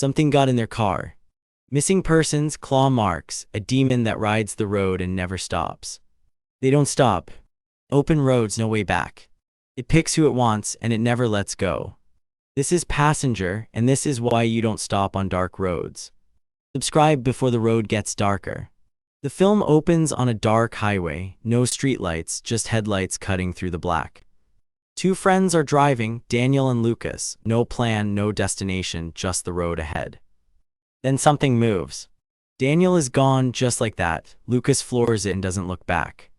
Something got in their car. Missing persons, claw marks, a demon that rides the road and never stops. They don't stop. Open roads, no way back. It picks who it wants and it never lets go. This is Passenger, and this is why you don't stop on dark roads. Subscribe before the road gets darker. The film opens on a dark highway, no streetlights, just headlights cutting through the black. Two friends are driving, Daniel and Lucas, no plan, no destination, just the road ahead. Then something moves. Daniel is gone just like that. Lucas floors it and doesn't look back.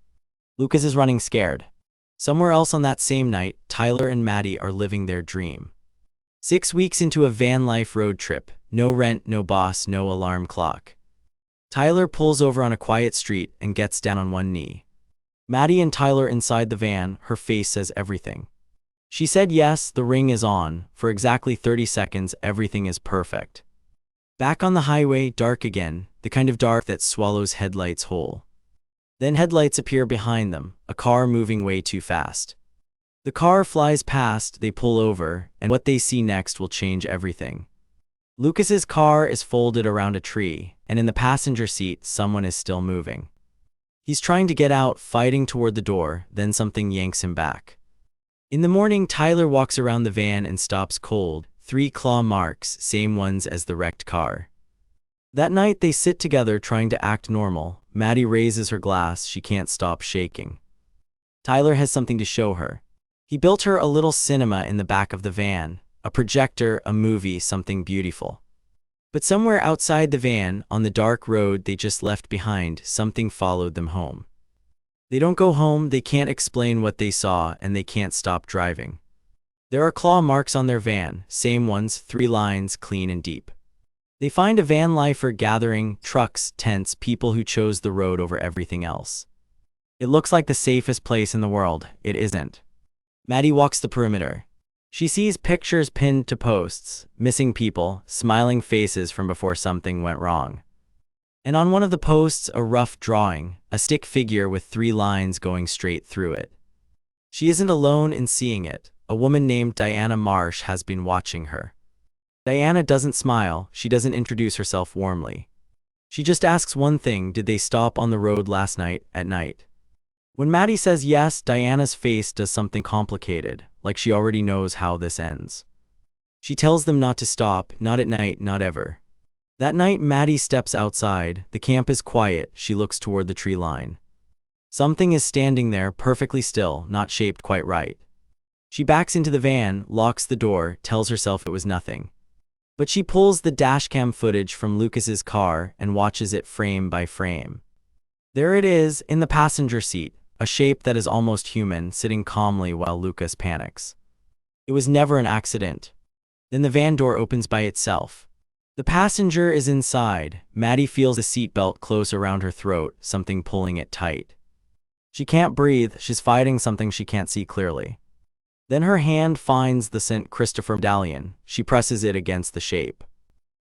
Lucas is running scared. Somewhere else on that same night, Tyler and Maddie are living their dream. 6 weeks into a van life road trip, no rent, no boss, no alarm clock. Tyler pulls over on a quiet street and gets down on one knee. Maddie and Tyler inside the van, her face says everything. She said yes, the ring is on. For exactly 30 seconds, everything is perfect. Back on the highway, dark again, the kind of dark that swallows headlights whole. Then headlights appear behind them, a car moving way too fast. The car flies past, they pull over, and what they see next will change everything. Lucas's car is folded around a tree, and in the passenger seat, someone is still moving. He's trying to get out, fighting toward the door, then something yanks him back. In the morning, Tyler walks around the van and stops cold, 3 claw marks, same ones as the wrecked car. That night, they sit together trying to act normal. Maddie raises her glass, she can't stop shaking. Tyler has something to show her. He built her a little cinema in the back of the van, a projector, a movie, something beautiful. But somewhere outside the van, on the dark road they just left behind, something followed them home. They don't go home, they can't explain what they saw, and they can't stop driving. There are claw marks on their van, same ones, 3 lines, clean and deep. They find a van lifer gathering, trucks, tents, people who chose the road over everything else. It looks like the safest place in the world. It isn't. Maddie walks the perimeter. She sees pictures pinned to posts, missing people, smiling faces from before something went wrong. And on one of the posts, a rough drawing, a stick figure with 3 lines going straight through it. She isn't alone in seeing it. A woman named Diana Marsh has been watching her. Diana doesn't smile, she doesn't introduce herself warmly. She just asks one thing: did they stop on the road last night, at night? When Maddie says yes, Diana's face does something complicated, like she already knows how this ends. She tells them not to stop, not at night, not ever. That night, Maddie steps outside. The camp is quiet. She looks toward the tree line. Something is standing there, perfectly still, not shaped quite right. She backs into the van, locks the door, tells herself it was nothing. But she pulls the dashcam footage from Lucas's car and watches it frame by frame. There it is, in the passenger seat, a shape that is almost human, sitting calmly while Lucas panics. It was never an accident. Then the van door opens by itself. The passenger is inside. Maddie feels the seatbelt close around her throat, something pulling it tight. She can't breathe, she's fighting something she can't see clearly. Then her hand finds the St. Christopher medallion. She presses it against the shape.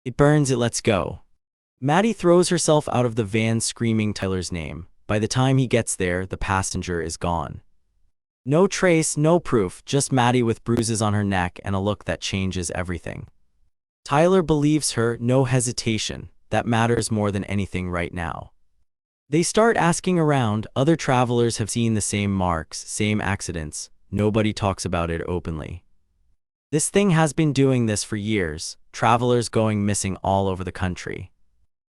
It burns, it lets go. Maddie throws herself out of the van screaming Tyler's name. By the time he gets there, the passenger is gone. No trace, no proof, just Maddie with bruises on her neck and a look that changes everything. Tyler believes her, no hesitation. That matters more than anything right now. They start asking around. Other travelers have seen the same marks, same accidents. Nobody talks about it openly. This thing has been doing this for years, travelers going missing all over the country.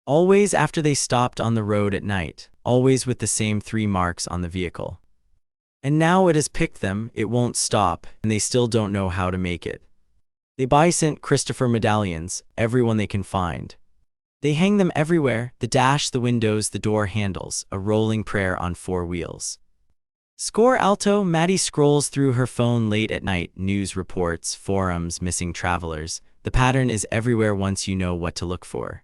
Always after they stopped on the road at night, always with the same 3 marks on the vehicle. And now it has picked them, it won't stop, and they still don't know how to make it. They buy St. Christopher medallions, everyone they can find. They hang them everywhere, the dash, the windows, the door handles, a rolling prayer on 4 wheels. Score alto. Maddie scrolls through her phone late at night, news reports, forums, missing travelers. The pattern is everywhere once you know what to look for.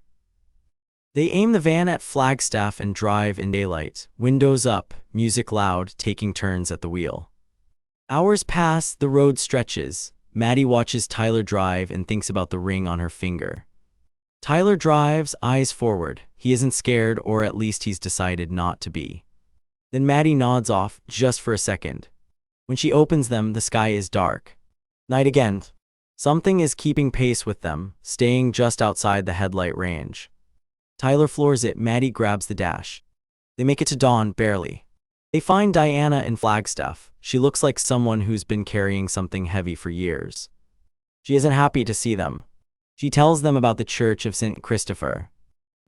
They aim the van at Flagstaff and drive in daylight, windows up, music loud, taking turns at the wheel. Hours pass, the road stretches. Maddie watches Tyler drive and thinks about the ring on her finger. Tyler drives, eyes forward. He isn't scared, or at least he's decided not to be. Then Maddie nods off, just for a second. When she opens them, the sky is dark. Night again. Something is keeping pace with them, staying just outside the headlight range. Tyler floors it. Maddie grabs the dash. They make it to dawn, barely. They find Diana in Flagstaff. She looks like someone who's been carrying something heavy for years. She isn't happy to see them. She tells them about the Church of St. Christopher.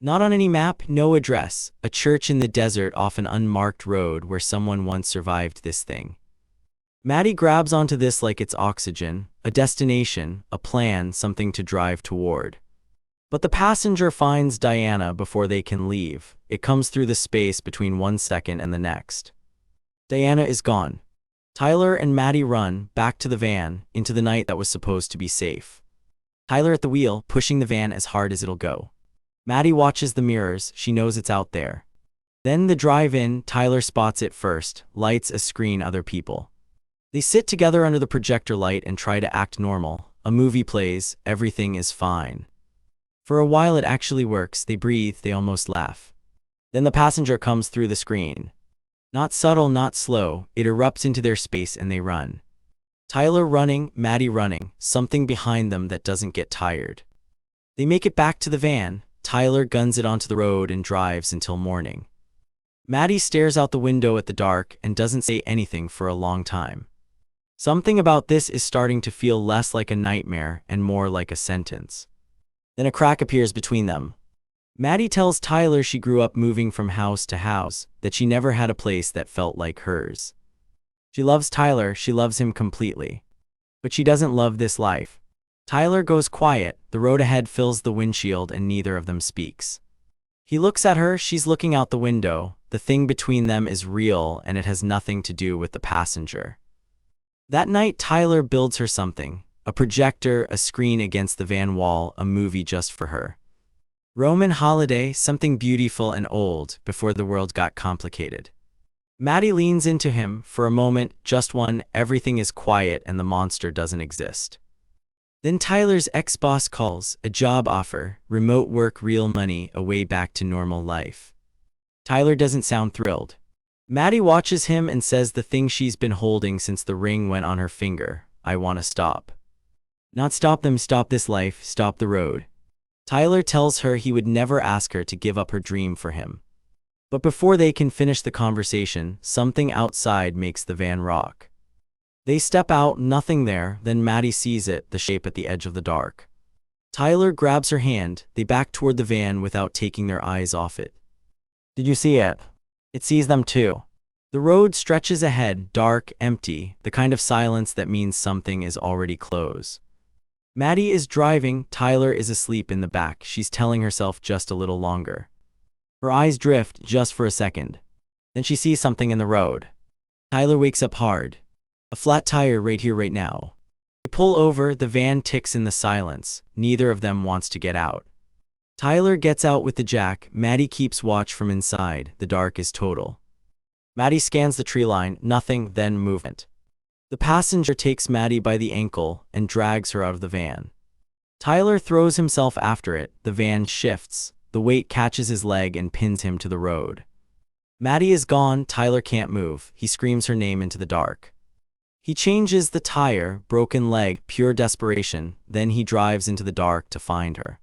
Not on any map, no address, a church in the desert off an unmarked road where someone once survived this thing. Maddie grabs onto this like it's oxygen, a destination, a plan, something to drive toward. But the passenger finds Diana before they can leave. It comes through the space between 1 second and the next. Diana is gone. Tyler and Maddie run back to the van, into the night that was supposed to be safe. Tyler at the wheel, pushing the van as hard as it'll go. Maddie watches the mirrors. She knows it's out there. Then the drive-in. Tyler spots it first, lights a screen. Other people. They sit together under the projector light and try to act normal. A movie plays. Everything is fine. For a while it actually works. They breathe. They almost laugh. Then the passenger comes through the screen. Not subtle, not slow. It erupts into their space and they run. Tyler running, Maddie running, something behind them that doesn't get tired. They make it back to the van. Tyler guns it onto the road and drives until morning. Maddie stares out the window at the dark and doesn't say anything for a long time. Something about this is starting to feel less like a nightmare and more like a sentence. Then a crack appears between them. Maddie tells Tyler she grew up moving from house to house, that she never had a place that felt like hers. She loves Tyler, she loves him completely. But she doesn't love this life. Tyler goes quiet. The road ahead fills the windshield and neither of them speaks. He looks at her. She's looking out the window. The thing between them is real and it has nothing to do with the passenger. That night, Tyler builds her something. A projector, a screen against the van wall, a movie just for her. Roman holiday, something beautiful and old, before the world got complicated. Maddie leans into him. For a moment, just one. Everything is quiet and the monster doesn't exist. Then Tyler's ex-boss calls, a job offer, remote work, real money, a way back to normal life. Tyler doesn't sound thrilled. Maddie watches him and says the thing she's been holding since the ring went on her finger, I want to stop. Not stop them, stop this life, stop the road. Tyler tells her he would never ask her to give up her dream for him. But before they can finish the conversation, something outside makes the van rock. They step out, nothing there, then Maddie sees it, the shape at the edge of the dark. Tyler grabs her hand. They back toward the van without taking their eyes off it. Did you see it? It sees them too. The road stretches ahead, dark, empty, the kind of silence that means something is already close. Maddie is driving. Tyler is asleep in the back. She's telling herself just a little longer. Her eyes drift just for a second. Then she sees something in the road. Tyler wakes up hard. A flat tire right here, right now. They pull over. The van ticks in the silence. Neither of them wants to get out. Tyler gets out with the jack. Maddie keeps watch from inside. The dark is total. Maddie scans the tree line. Nothing, then movement. The passenger takes Maddie by the ankle and drags her out of the van. Tyler throws himself after it. The van shifts. The weight catches his leg and pins him to the road. Maddie is gone. Tyler can't move. He screams her name into the dark. He changes the tire, broken leg, pure desperation. Then he drives into the dark to find her.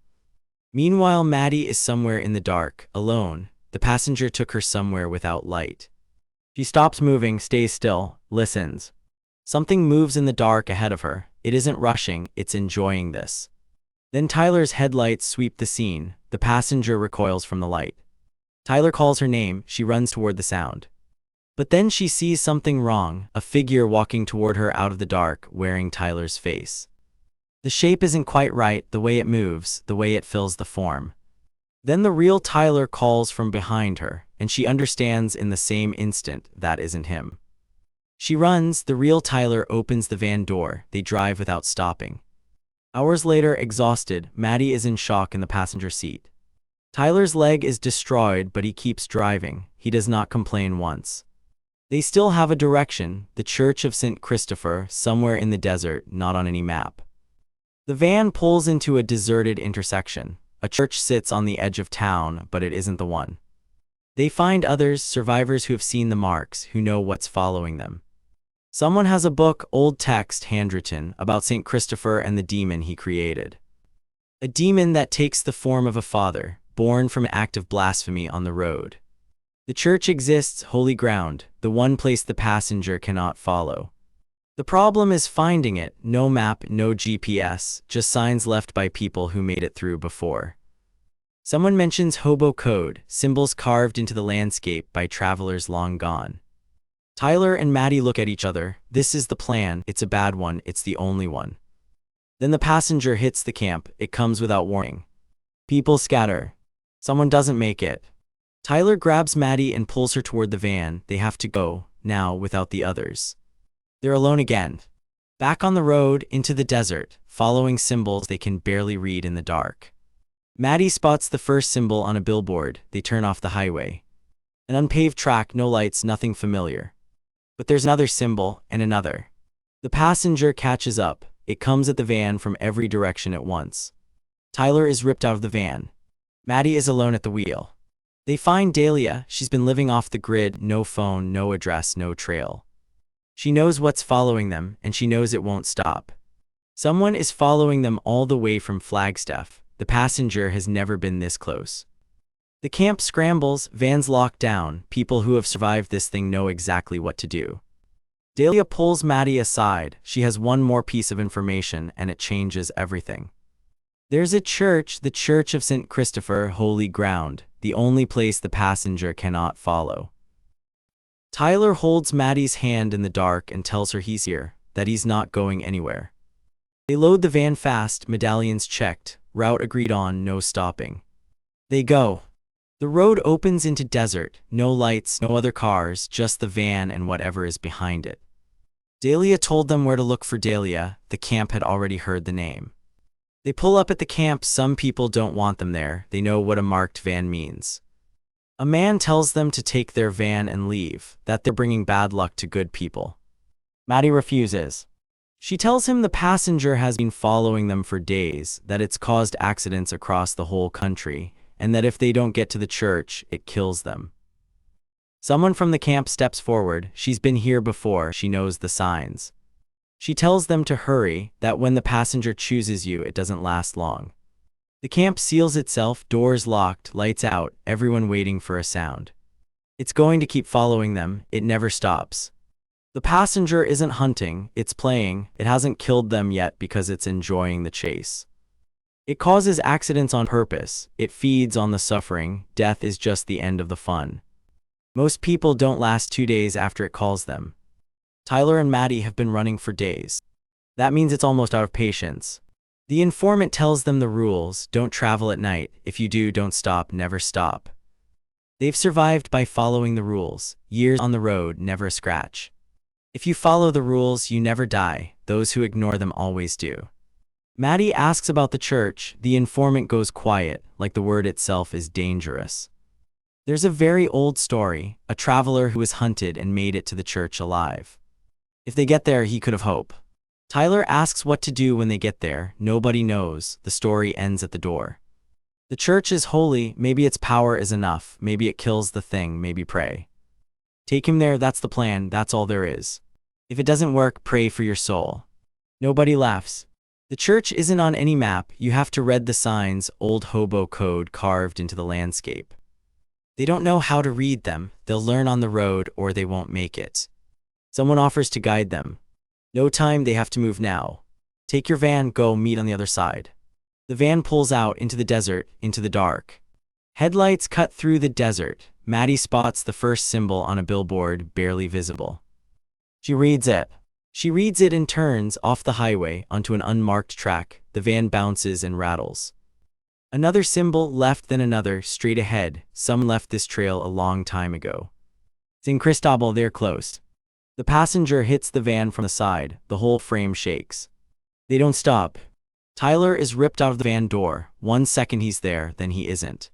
Meanwhile, Maddie is somewhere in the dark, alone. The passenger took her somewhere without light. She stops moving, stays still, listens. Something moves in the dark ahead of her. It isn't rushing, it's enjoying this. Then Tyler's headlights sweep the scene. The passenger recoils from the light. Tyler calls her name. She runs toward the sound. But then she sees something wrong, a figure walking toward her out of the dark, wearing Tyler's face. The shape isn't quite right, the way it moves, the way it fills the form. Then the real Tyler calls from behind her, and she understands in the same instant that isn't him. She runs. The real Tyler opens the van door. They drive without stopping. Hours later, exhausted, Maddie is in shock in the passenger seat. Tyler's leg is destroyed, but he keeps driving. He does not complain once. They still have a direction, the Church of St. Christopher, somewhere in the desert, not on any map. The van pulls into a deserted intersection. A church sits on the edge of town, but it isn't the one. They find others, survivors who have seen the marks, who know what's following them. Someone has a book, old text, handwritten, about St. Christopher and the demon he created. A demon that takes the form of a father, born from an act of blasphemy on the road. The church exists, holy ground, the one place the passenger cannot follow. The problem is finding it, no map, no GPS, just signs left by people who made it through before. Someone mentions hobo code, symbols carved into the landscape by travelers long gone. Tyler and Maddie look at each other. This is the plan, it's a bad one, it's the only one. Then the passenger hits the camp, it comes without warning. People scatter. Someone doesn't make it. Tyler grabs Maddie and pulls her toward the van. They have to go, now, without the others. They're alone again. Back on the road, into the desert, following symbols they can barely read in the dark. Maddie spots the first symbol on a billboard. They turn off the highway. An unpaved track, no lights, nothing familiar. But there's another symbol, and another. The passenger catches up. It comes at the van from every direction at once. Tyler is ripped out of the van. Maddie is alone at the wheel. They find Dahlia. She's been living off the grid, no phone, no address, no trail. She knows what's following them, and she knows it won't stop. Someone is following them all the way from Flagstaff. The passenger has never been this close. The camp scrambles, vans locked down. People who have survived this thing know exactly what to do. Dahlia pulls Maddie aside. She has one more piece of information, and it changes everything. There's a church, the Church of St. Christopher, holy ground, the only place the passenger cannot follow. Tyler holds Maddie's hand in the dark and tells her he's here, that he's not going anywhere. They load the van fast, medallions checked, route agreed on, no stopping. They go. The road opens into desert, no lights, no other cars, just the van and whatever is behind it. Dahlia told them where to look for Dahlia. The camp had already heard the name. They pull up at the camp. Some people don't want them there. They know what a marked van means. A man tells them to take their van and leave, that they're bringing bad luck to good people. Maddie refuses. She tells him the passenger has been following them for days, that it's caused accidents across the whole country, and that if they don't get to the church, it kills them. Someone from the camp steps forward. She's been here before, she knows the signs. She tells them to hurry, that when the passenger chooses you, it doesn't last long. The camp seals itself, doors locked, lights out, everyone waiting for a sound. It's going to keep following them, it never stops. The passenger isn't hunting, it's playing. It hasn't killed them yet because it's enjoying the chase. It causes accidents on purpose, it feeds on the suffering. Death is just the end of the fun. Most people don't last 2 days after it calls them. Tyler and Maddie have been running for days. That means it's almost out of patience. The informant tells them the rules: don't travel at night, if you do, don't stop, never stop. They've survived by following the rules. Years on the road, never a scratch. If you follow the rules, you never die. Those who ignore them always do. Maddie asks about the church. The informant goes quiet, like the word itself is dangerous. There's a very old story, a traveler who was hunted and made it to the church alive. If they get there, he could have hope. Tyler asks what to do when they get there. Nobody knows. The story ends at the door. The church is holy. Maybe its power is enough. Maybe it kills the thing. Maybe pray. Take him there, that's the plan, that's all there is. If it doesn't work, pray for your soul. Nobody laughs. The church isn't on any map. You have to read the signs, old hobo code carved into the landscape. They don't know how to read them. They'll learn on the road or they won't make it. Someone offers to guide them. No time, they have to move now. Take your van, go, meet on the other side. The van pulls out into the desert, into the dark. Headlights cut through the desert. Maddie spots the first symbol on a billboard, barely visible. She reads it. She reads it and turns off the highway onto an unmarked track. The van bounces and rattles. Another symbol, left, then another, straight ahead. Some left this trail a long time ago. St. Cristobal, they're close. The passenger hits the van from the side. The whole frame shakes. They don't stop. Tyler is ripped out of the van door. 1 second he's there, then he isn't.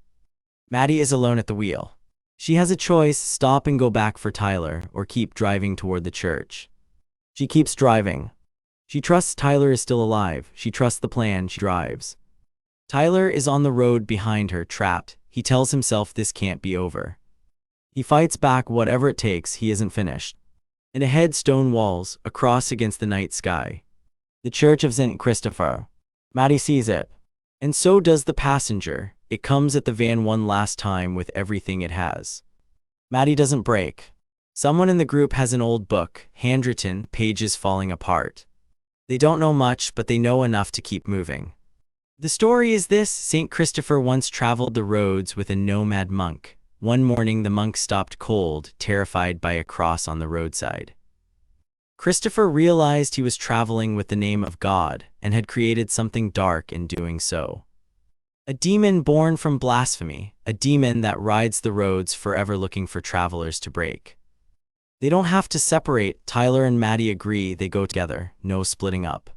Maddie is alone at the wheel. She has a choice: stop and go back for Tyler, or keep driving toward the church. She keeps driving. She trusts Tyler is still alive. She trusts the plan. She drives. Tyler is on the road behind her, trapped. He tells himself this can't be over. He fights back, whatever it takes. He isn't finished. and ahead stone walls, a cross against the night sky. The Church of St. Christopher. Maddie sees it. And so does the passenger. It comes at the van one last time with everything it has. Maddie doesn't break. Someone in the group has an old book, handwritten, pages falling apart. They don't know much, but they know enough to keep moving. The story is this: St. Christopher once traveled the roads with a nomad monk. One morning the monk stopped cold, terrified by a cross on the roadside. Christopher realized he was traveling with the name of God and had created something dark in doing so. A demon born from blasphemy, a demon that rides the roads forever looking for travelers to break. They don't have to separate. Tyler and Maddie agree they go together, no splitting up.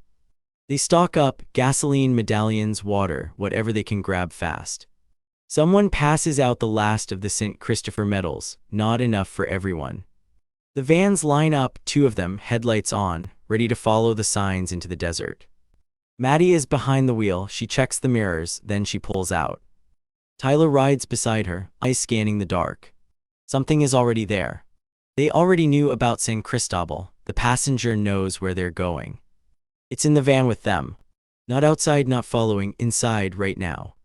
They stock up gasoline, medallions, water, whatever they can grab fast. Someone passes out the last of the St. Christopher medals, not enough for everyone. The vans line up, two of them, headlights on, ready to follow the signs into the desert. Maddie is behind the wheel. She checks the mirrors, then she pulls out. Tyler rides beside her, eyes scanning the dark. Something is already there. They already knew about San Cristobal. The passenger knows where they're going. It's in the van with them. Not outside, not following, inside right now.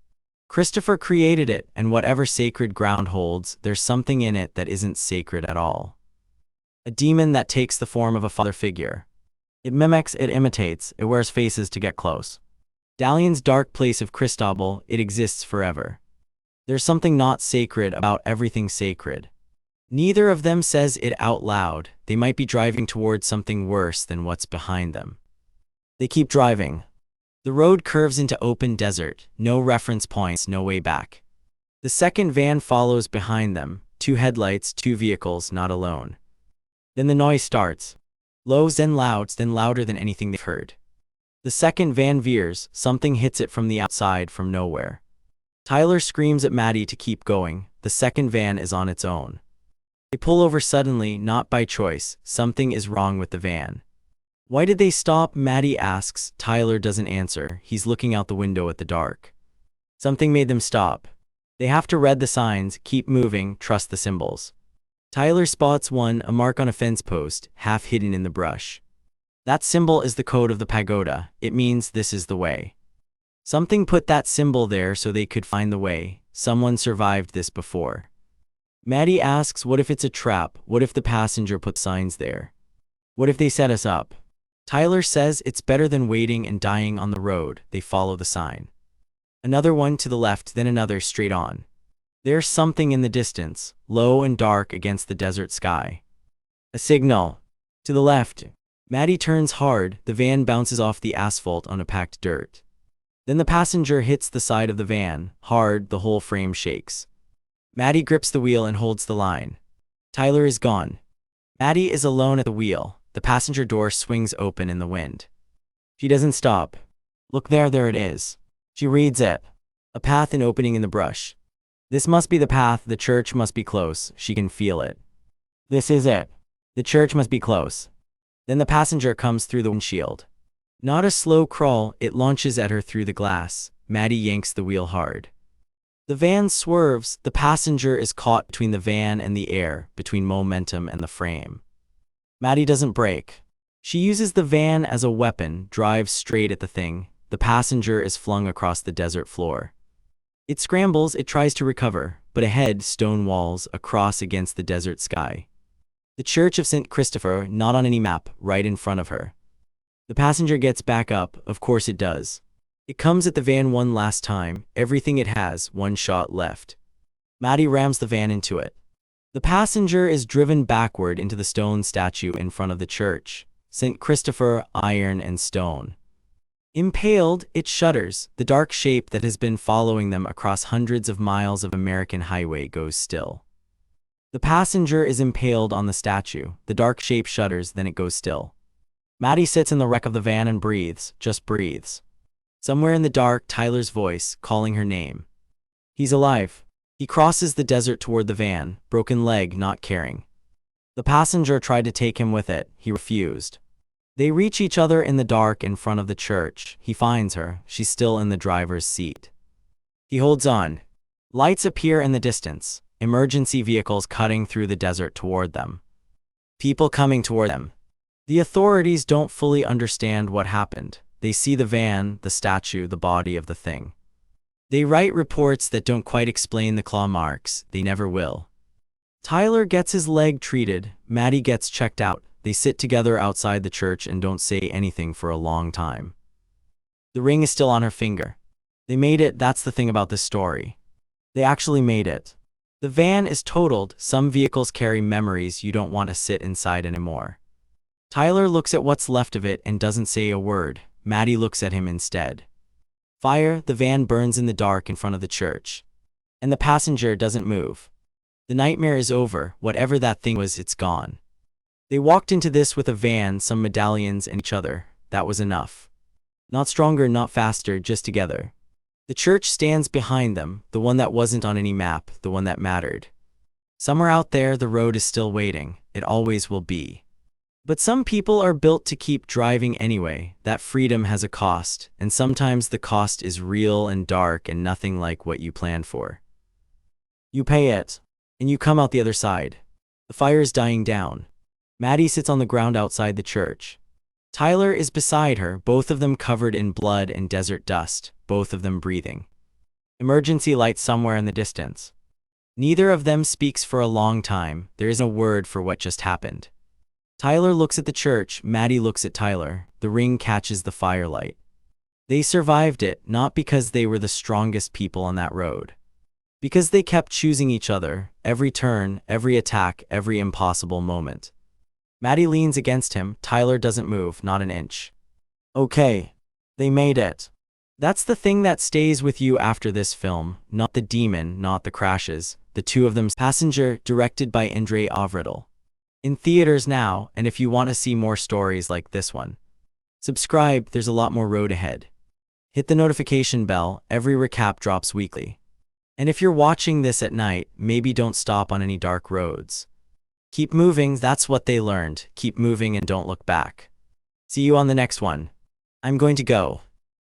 Christopher created it, and whatever sacred ground holds, there's something in it that isn't sacred at all. A demon that takes the form of a father figure. It mimics, it imitates, it wears faces to get close. Dalian's dark place of Cristobal, it exists forever. There's something not sacred about everything sacred. Neither of them says it out loud. They might be driving towards something worse than what's behind them. They keep driving. The road curves into open desert, no reference points, no way back. The second van follows behind them, two headlights, two vehicles, not alone. Then the noise starts. Low, then loud, then louder than anything they've heard. The second van veers, something hits it from the outside, from nowhere. Tyler screams at Maddie to keep going. The second van is on its own. They pull over suddenly, not by choice. Something is wrong with the van. Why did they stop? Maddie asks. Tyler doesn't answer. He's looking out the window at the dark. Something made them stop. They have to read the signs, keep moving, trust the symbols. Tyler spots one, a mark on a fence post, half hidden in the brush. That symbol is the code of the pagoda. It means this is the way. Something put that symbol there so they could find the way. Someone survived this before. Maddie asks, what if it's a trap? What if the passenger put signs there? What if they set us up? Tyler says it's better than waiting and dying on the road. They follow the sign. Another one to the left, then another straight on. There's something in the distance, low and dark against the desert sky. A signal. To the left. Maddie turns hard. The van bounces off the asphalt on a packed dirt. Then the passenger hits the side of the van, hard, the whole frame shakes. Maddie grips the wheel and holds the line. Tyler is gone. Maddie is alone at the wheel. The passenger door swings open in the wind. She doesn't stop. Look there it is. She reads it. A path, an opening in the brush. This must be the path. The church must be close. She can feel it. This is it. The church must be close. Then the passenger comes through the windshield. Not a slow crawl, it launches at her through the glass. Maddie yanks the wheel hard. The van swerves. The passenger is caught between the van and the air, between momentum and the frame. Maddie doesn't brake. She uses the van as a weapon, drives straight at the thing. The passenger is flung across the desert floor. It scrambles, it tries to recover, but ahead, stone walls, a cross against the desert sky. The Church of St. Christopher, not on any map, right in front of her. The passenger gets back up, of course it does. It comes at the van one last time, everything it has, one shot left. Maddie rams the van into it. The passenger is driven backward into the stone statue in front of the church. St. Christopher, iron and stone. Impaled, it shudders. The dark shape that has been following them across hundreds of miles of American highway goes still. The passenger is impaled on the statue. The dark shape shudders, then it goes still. Maddie sits in the wreck of the van and breathes, just breathes. Somewhere in the dark, Tyler's voice, calling her name. He's alive. He crosses the desert toward the van, broken leg, not caring. The passenger tried to take him with it. He refused. They reach each other in the dark in front of the church. He finds her. She's still in the driver's seat. He holds on. Lights appear in the distance. Emergency vehicles cutting through the desert toward them. People coming toward them. The authorities don't fully understand what happened. They see the van, the statue, the body of the thing. They write reports that don't quite explain the claw marks. They never will. Tyler gets his leg treated. Maddie gets checked out. They sit together outside the church and don't say anything for a long time. The ring is still on her finger. They made it. That's the thing about this story. They actually made it. The van is totaled. Some vehicles carry memories you don't want to sit inside anymore. Tyler looks at what's left of it and doesn't say a word. Maddie looks at him instead. Fire. The van burns in the dark in front of the church. And the passenger doesn't move. The nightmare is over. Whatever that thing was, it's gone. They walked into this with a van, some medallions, and each other. That was enough. Not stronger, not faster, just together. The church stands behind them, the one that wasn't on any map, the one that mattered. Somewhere out there, the road is still waiting. It always will be. But some people are built to keep driving anyway. That freedom has a cost, and sometimes the cost is real and dark and nothing like what you planned for. You pay it, and you come out the other side. The fire is dying down. Maddie sits on the ground outside the church. Tyler is beside her, both of them covered in blood and desert dust, both of them breathing. Emergency lights somewhere in the distance. Neither of them speaks for a long time. There isn't a word for what just happened. Tyler looks at the church. Maddie looks at Tyler. The ring catches the firelight. They survived it, not because they were the strongest people on that road. Because they kept choosing each other, every turn, every attack, every impossible moment. Maddie leans against him. Tyler doesn't move, not an inch. Okay. They made it. That's the thing that stays with you after this film, not the demon, not the crashes, the two of them. Passenger, directed by Andrei Avradil. In theaters now, and if you want to see more stories like this one, subscribe, there's a lot more road ahead. Hit the notification bell, every recap drops weekly. And if you're watching this at night, maybe don't stop on any dark roads. Keep moving, that's what they learned. Keep moving and don't look back. See you on the next one. I'm going to go.